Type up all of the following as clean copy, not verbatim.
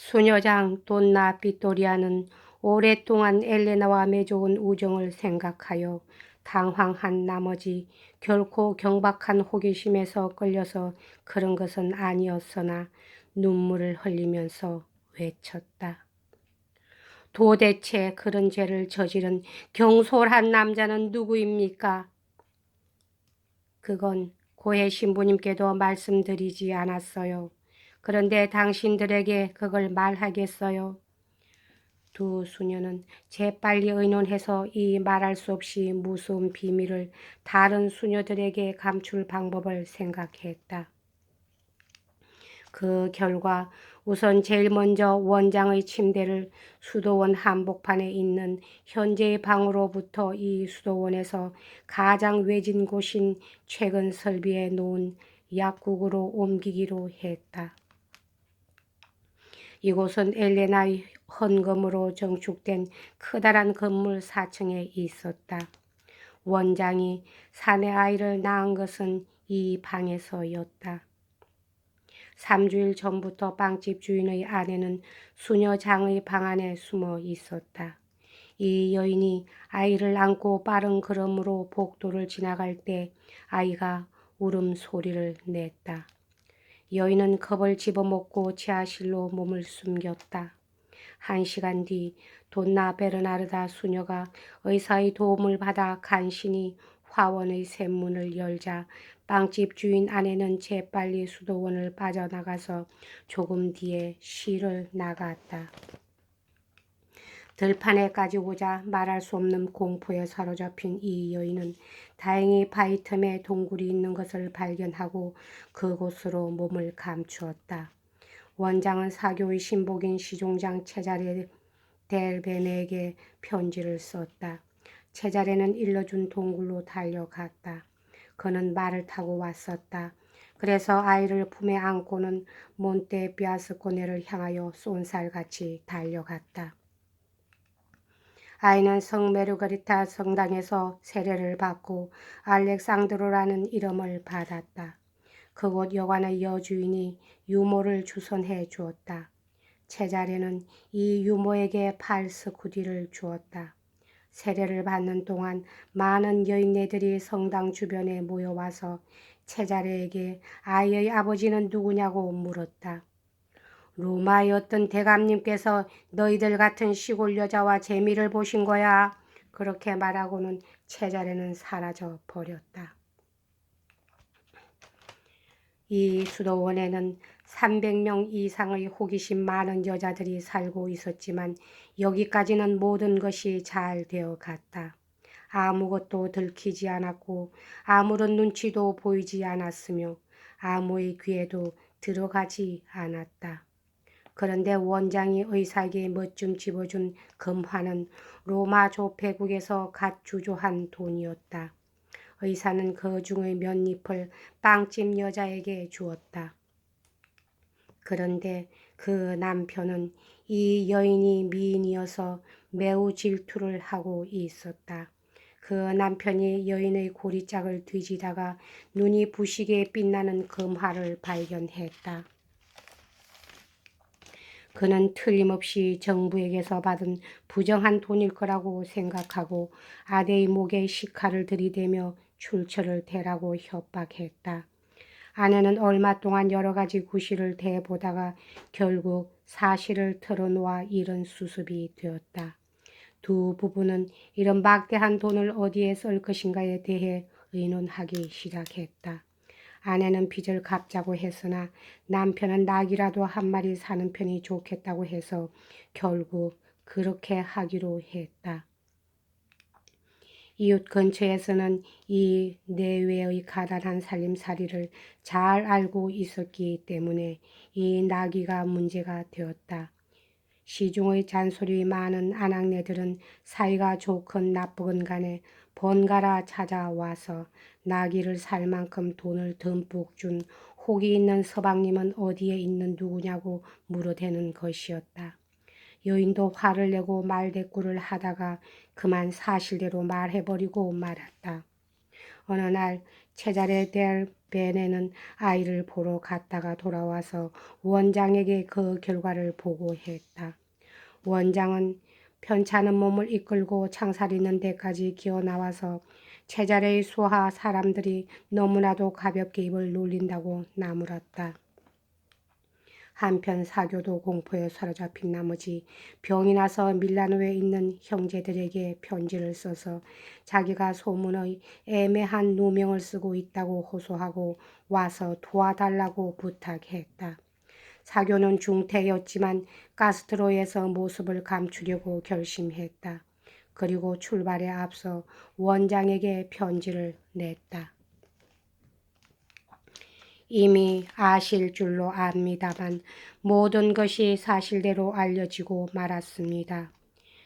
수녀장 돈나 비토리아는 오랫동안 엘레나와 맺어온 우정을 생각하여 당황한 나머지 결코 경박한 호기심에서 끌려서 그런 것은 아니었으나 눈물을 흘리면서 외쳤다. 도대체 그런 죄를 저지른 경솔한 남자는 누구입니까? 그건 고해 신부님께도 말씀드리지 않았어요. 그런데 당신들에게 그걸 말하겠어요. 두 수녀는 재빨리 의논해서 이 말할 수 없이 무서운 비밀을 다른 수녀들에게 감출 방법을 생각했다. 그 결과 우선 제일 먼저 원장의 침대를 수도원 한복판에 있는 현재의 방으로부터 이 수도원에서 가장 외진 곳인 최근 설비해 놓은 약국으로 옮기기로 했다. 이곳은 엘레나의 헌금으로 정축된 커다란 건물 4층에 있었다. 원장이 사내 아이를 낳은 것은 이 방에서였다. 3주일 전부터 빵집 주인의 아내는 수녀장의 방 안에 숨어 있었다. 이 여인이 아이를 안고 빠른 걸음으로 복도를 지나갈 때 아이가 울음소리를 냈다. 여인은 컵을 집어먹고 지하실로 몸을 숨겼다. 1시간 뒤 돈나 베르나르다 수녀가 의사의 도움을 받아 간신히 화원의 샘문을 열자 빵집 주인 아내는 재빨리 수도원을 빠져나가서 조금 뒤에 쉬를 나갔다. 들판에까지 오자 말할 수 없는 공포에 사로잡힌 이 여인은 다행히 바위 틈에 동굴이 있는 것을 발견하고 그곳으로 몸을 감추었다. 원장은 사교의 신복인 시종장 체자레 델베네에게 편지를 썼다. 체자레는 일러준 동굴로 달려갔다. 그는 말을 타고 왔었다. 그래서 아이를 품에 안고는 몬테 비아스코네를 향하여 쏜살같이 달려갔다. 아이는 성 메르가리타 성당에서 세례를 받고 알렉산드로라는 이름을 받았다. 그곳 여관의 여주인이 유모를 주선해 주었다. 체자레는 이 유모에게 팔스쿠디를 주었다. 세례를 받는 동안 많은 여인네들이 성당 주변에 모여와서 체자레에게 아이의 아버지는 누구냐고 물었다. 로마의 어떤 대감님께서 너희들 같은 시골 여자와 재미를 보신 거야. 그렇게 말하고는 체자레는 사라져 버렸다. 이 수도원에는 300명 이상의 호기심 많은 여자들이 살고 있었지만 여기까지는 모든 것이 잘 되어 갔다. 아무것도 들키지 않았고 아무런 눈치도 보이지 않았으며 아무의 귀에도 들어가지 않았다. 그런데 원장이 의사에게 멋좀 집어준 금화는 로마 조폐국에서 갓 주조한 돈이었다. 의사는 그 중의 몇 잎을 빵집 여자에게 주었다. 그런데 그 남편은 이 여인이 미인이어서 매우 질투를 하고 있었다. 그 남편이 여인의 고리짝을 뒤지다가 눈이 부시게 빛나는 금화를 발견했다. 그는 틀림없이 정부에게서 받은 부정한 돈일 거라고 생각하고 아내의 목에 식칼을 들이대며 출처를 대라고 협박했다. 아내는 얼마 동안 여러 가지 구실을 대보다가 결국 사실을 털어놓아 이런 수습이 되었다. 두 부부는 이런 막대한 돈을 어디에 쓸 것인가에 대해 의논하기 시작했다. 아내는 빚을 갚자고 했으나 남편은 낙이라도 한 마리 사는 편이 좋겠다고 해서 결국 그렇게 하기로 했다. 이웃 근처에서는 이 내외의 가난한 살림살이를 잘 알고 있었기 때문에 이 나귀가 문제가 되었다. 시중의 잔소리 많은 아낙네들은 사이가 좋건 나쁘건 간에 번갈아 찾아와서 나귀를 살 만큼 돈을 듬뿍 준 혹이 있는 서방님은 어디에 있는 누구냐고 물어대는 것이었다. 여인도 화를 내고 말대꾸를 하다가 그만 사실대로 말해버리고 말았다. 어느 날 체자레 델 베네는 아이를 보러 갔다가 돌아와서 원장에게 그 결과를 보고했다. 원장은 편찮은 몸을 이끌고 창살있는 데까지 기어 나와서 제자리의 수하 사람들이 너무나도 가볍게 입을 놀린다고 나무랐다. 한편 사교도 공포에 사로잡힌 나머지 병이 나서 밀라노에 있는 형제들에게 편지를 써서 자기가 소문의 애매한 누명을 쓰고 있다고 호소하고 와서 도와달라고 부탁했다. 사교는 중태였지만 카스트로에서 모습을 감추려고 결심했다. 그리고 출발에 앞서 원장에게 편지를 냈다. 이미 아실 줄로 압니다만 모든 것이 사실대로 알려지고 말았습니다.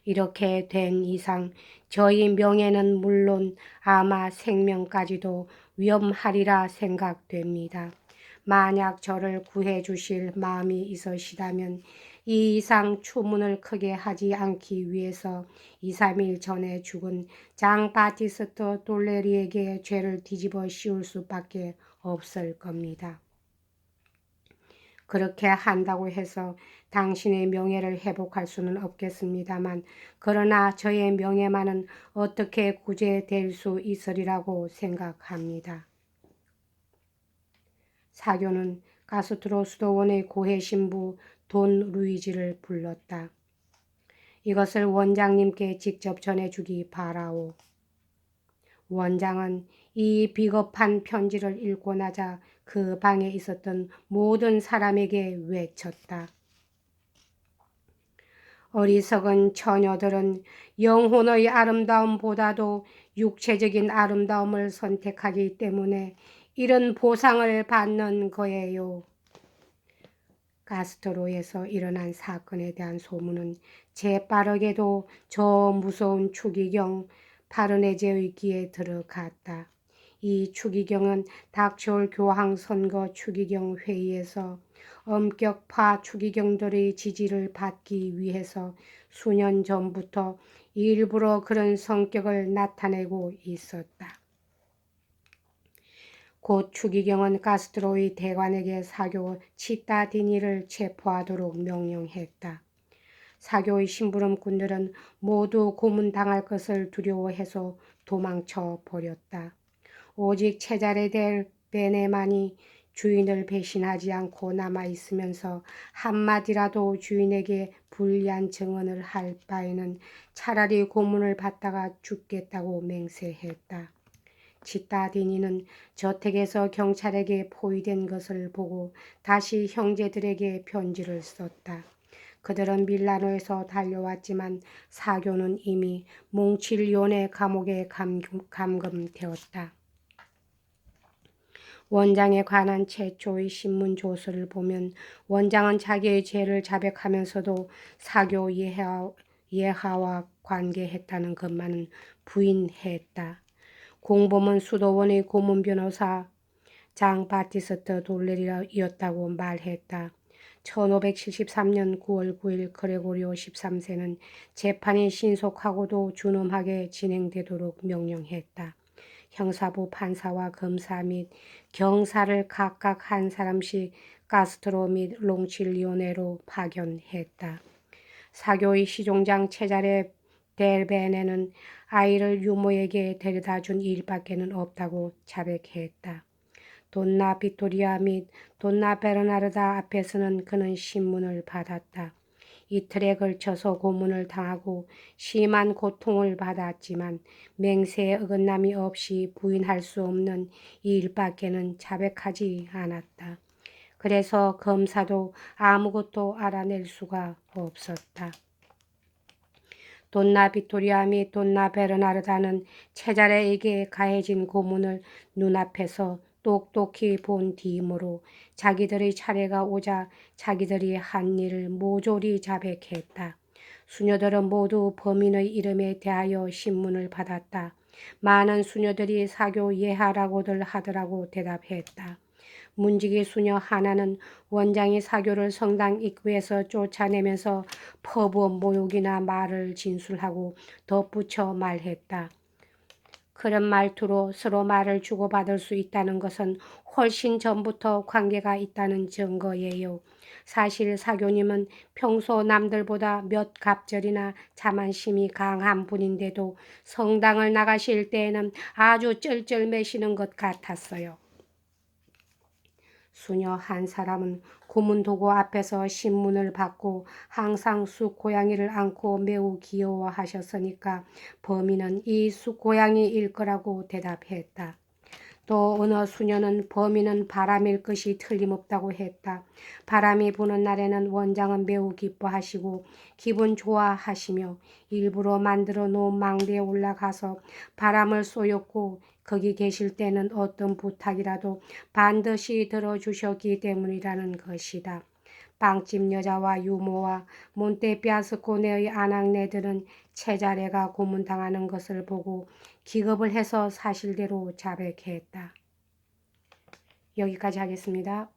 이렇게 된 이상 저희 명예는 물론 아마 생명까지도 위험하리라 생각됩니다. 만약 저를 구해 주실 마음이 있으시다면 이 이상 추문을 크게 하지 않기 위해서 2, 3일 전에 죽은 장 바티스트 돌레리에게 죄를 뒤집어 씌울 수밖에 없을 겁니다. 그렇게 한다고 해서 당신의 명예를 회복할 수는 없겠습니다만 그러나 저의 명예만은 어떻게 구제될 수 있으리라고 생각합니다. 사교는 카스트로 수도원의 고해 신부 돈 루이지를 불렀다. 이것을 원장님께 직접 전해주기 바라오. 원장은 이 비겁한 편지를 읽고 나자 그 방에 있었던 모든 사람에게 외쳤다. 어리석은 처녀들은 영혼의 아름다움보다도 육체적인 아름다움을 선택하기 때문에 이런 보상을 받는 거예요. 카스트로에서 일어난 사건에 대한 소문은 재빠르게도 저 무서운 추기경 파르네제의 귀에 들어갔다. 이 추기경은 닥쳐올 교황 선거 추기경 회의에서 엄격파 추기경들의 지지를 받기 위해서 수년 전부터 일부러 그런 성격을 나타내고 있었다. 곧 추기경은 카스트로의 대관에게 사교 치타디니를 체포하도록 명령했다. 사교의 심부름꾼들은 모두 고문당할 것을 두려워해서 도망쳐 버렸다. 오직 체자레 델 베네만이 주인을 배신하지 않고 남아있으면서 한마디라도 주인에게 불리한 증언을 할 바에는 차라리 고문을 받다가 죽겠다고 맹세했다. 치타디니는 저택에서 경찰에게 포위된 것을 보고 다시 형제들에게 편지를 썼다. 그들은 밀라노에서 달려왔지만 사교는 이미 몽칠리오네 감옥에 감금되었다. 원장에 관한 최초의 신문 조서를 보면 원장은 자기의 죄를 자백하면서도 사교 예하와 관계했다는 것만은 부인했다. 공범은 수도원의 고문 변호사 장 바티스트 돌레리였다고 말했다. 1573년 9월 9일 그레고리오 13세는 재판이 신속하고도 준엄하게 진행되도록 명령했다. 형사부 판사와 검사 및 경사를 각각 한 사람씩 카스트로 및 롱칠리오네로 파견했다. 사교의 시종장 체자레 델베네는 아이를 유모에게 데려다준 일밖에는 없다고 자백했다. 돈나 비토리아 및 돈나 베르나르다 앞에서는 그는 신문을 받았다. 이틀에 걸쳐서 고문을 당하고 심한 고통을 받았지만 맹세에 어긋남이 없이 부인할 수 없는 이 일밖에는 자백하지 않았다. 그래서 검사도 아무것도 알아낼 수가 없었다. 돈나 비토리아 및 돈나 베르나르다는 체자레에게 가해진 고문을 눈앞에서 똑똑히 본 뒤이므로 자기들의 차례가 오자 자기들이 한 일을 모조리 자백했다. 수녀들은 모두 범인의 이름에 대하여 신문을 받았다. 많은 수녀들이 사교 예하라고들 하더라고 대답했다. 문지기 수녀 하나는 원장이 사교를 성당 입구에서 쫓아내면서 퍼부은 모욕이나 말을 진술하고 덧붙여 말했다. 그런 말투로 서로 말을 주고받을 수 있다는 것은 훨씬 전부터 관계가 있다는 증거예요. 사실 사교님은 평소 남들보다 몇 갑절이나 자만심이 강한 분인데도 성당을 나가실 때에는 아주 쩔쩔매시는 것 같았어요. 수녀 한 사람은 고문도구 앞에서 신문을 받고 항상 쑥고양이를 안고 매우 귀여워하셨으니까 범인은 이 쑥고양이일 거라고 대답했다. 또 어느 수녀는 범인은 바람일 것이 틀림없다고 했다. 바람이 부는 날에는 원장은 매우 기뻐하시고 기분 좋아하시며 일부러 만들어 놓은 망대에 올라가서 바람을 쏘였고 거기 계실 때는 어떤 부탁이라도 반드시 들어주셨기 때문이라는 것이다. 빵집 여자와 유모와 몬테피아스코네의 아낙네들은 채자레가 고문당하는 것을 보고 기겁을 해서 사실대로 자백했다. 여기까지 하겠습니다.